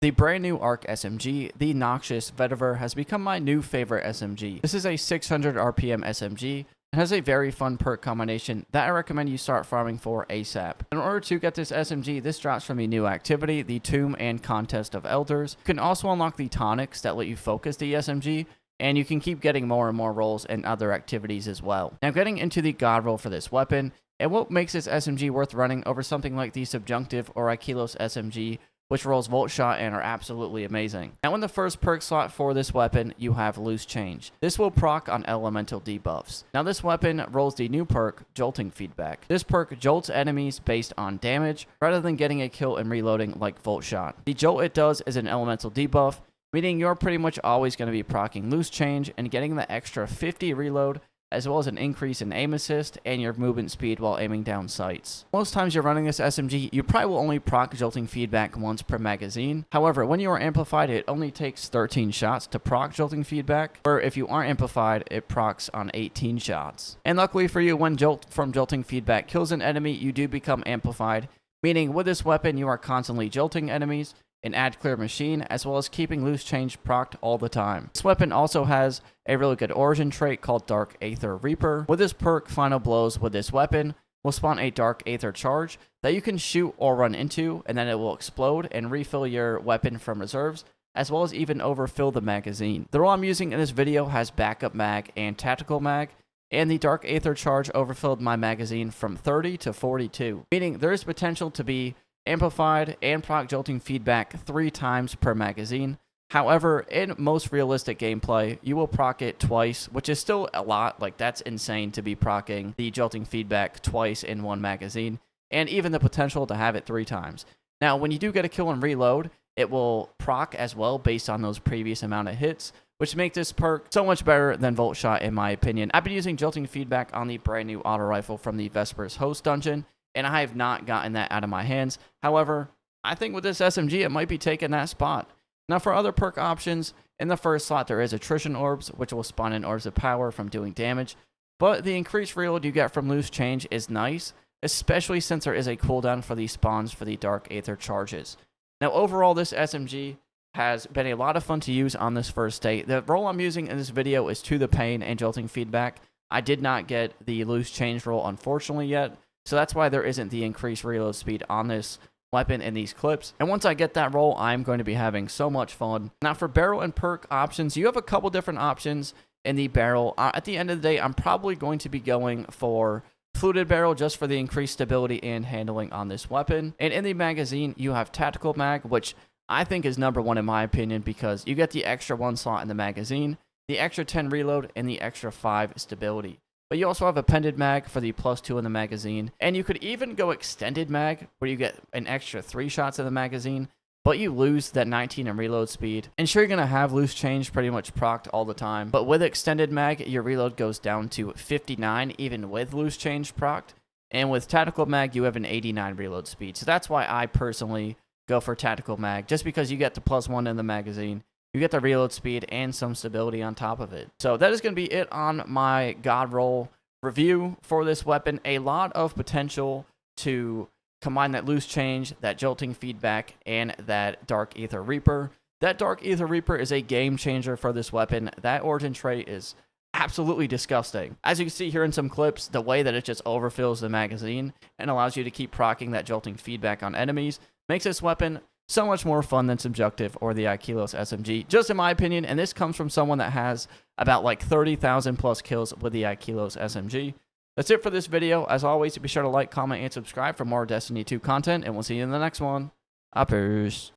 The brand new ARC SMG, the NOXIOUS VETIVER, has become my new favorite SMG. This is a 600 RPM SMG and has a very fun perk combination that I recommend you start farming for ASAP. In order to get this SMG, this drops from the new activity, the Tomb and Contest of Elders. You can also unlock the tonics that let you focus the SMG, and you can keep getting more and more rolls and other activities as well. Now, getting into the god roll for this weapon, and what makes this SMG worth running over something like the Subjunctive or Aikilos SMG, which rolls Volt Shot and are absolutely amazing. Now, in the first perk slot for this weapon, you have Loose Change. This will proc on elemental debuffs. Now, this weapon rolls the new perk, Jolting Feedback. This perk jolts enemies based on damage, rather than getting a kill and reloading like Volt Shot. The jolt it does is an elemental debuff, meaning you're pretty much always going to be proccing Loose Change and getting the extra 50 reload, as well as an increase in aim assist and your movement speed while aiming down sights. Most times you're running this SMG, you probably will only proc Jolting Feedback once per magazine. However, when you are amplified, it only takes 13 shots to proc Jolting Feedback, or if you aren't amplified, it procs on 18 shots. And luckily for you, when Jolt from Jolting Feedback kills an enemy, you do become amplified, meaning with this weapon, you are constantly jolting enemies, an ad clear machine, as well as keeping Loose Change procced all the time. This weapon also has a really good origin trait called Dark Aether Reaper. With this perk, Final Blows with this weapon will spawn a Dark Aether charge that you can shoot or run into, and then it will explode and refill your weapon from reserves, as well as even overfill the magazine. The roll I'm using in this video has backup mag and tactical mag, and the Dark Aether charge overfilled my magazine from 30 to 42, meaning there is potential to be amplified and proc Jolting Feedback 3 times per magazine. However, in most realistic gameplay, you will proc it twice, which is still a lot. Like, that's insane to be procking the Jolting Feedback twice in one magazine, and even the potential to have it 3 times. Now, when you do get a kill and reload, it will proc as well based on those previous amount of hits, which make this perk so much better than Volt Shot in my opinion. I've been using Jolting Feedback on the brand new auto rifle from the Vespers Host dungeon, and I have not gotten that out of my hands. However, I think with this SMG, it might be taking that spot. Now, for other perk options, in the first slot, there is Attrition Orbs, which will spawn in Orbs of Power from doing damage, but the increased reload you get from Loose Change is nice, especially since there is a cooldown for these spawns for the Dark Aether charges. Now, overall, this SMG has been a lot of fun to use on this first day. The roll I'm using in this video is To the Pain and Jolting Feedback. I did not get the Loose Change roll, unfortunately, yet, so that's why there isn't the increased reload speed on this weapon in these clips. And once I get that roll, I'm going to be having so much fun. Now, for barrel and perk options, you have a couple different options in the barrel. At the end of the day, I'm probably going to be going for Fluted Barrel just for the increased stability and handling on this weapon. And in the magazine, you have Tactical Mag, which I think is #1 in my opinion, because you get the extra 1 slot in the magazine, the extra 10 reload, and the extra 5 stability. But you also have Appended Mag for the +2 in the magazine. And you could even go Extended Mag, where you get an extra 3 shots in the magazine, but you lose that 19 in reload speed. And sure, you're going to have Loose Change pretty much procced all the time, but with Extended Mag, your reload goes down to 59, even with Loose Change procced. And with Tactical Mag, you have an 89 reload speed. So that's why I personally go for Tactical Mag, just because you get the +1 in the magazine. You get the reload speed and some stability on top of it. So that is going to be it on my God Roll review for this weapon. A lot of potential to combine that Loose Change, that Jolting Feedback, and that Dark Aether Reaper. That Dark Aether Reaper is a game changer for this weapon. That origin trait is absolutely disgusting. As you can see here in some clips, the way that it just overfills the magazine and allows you to keep proccing that Jolting Feedback on enemies makes this weapon so much more fun than Subjunctive or the Aikilos SMG, just in my opinion, and this comes from someone that has about like 30,000 plus kills with the Aikilos SMG. That's it for this video. As always, be sure to like, comment, and subscribe for more Destiny 2 content, and we'll see you in the next one. Uppers.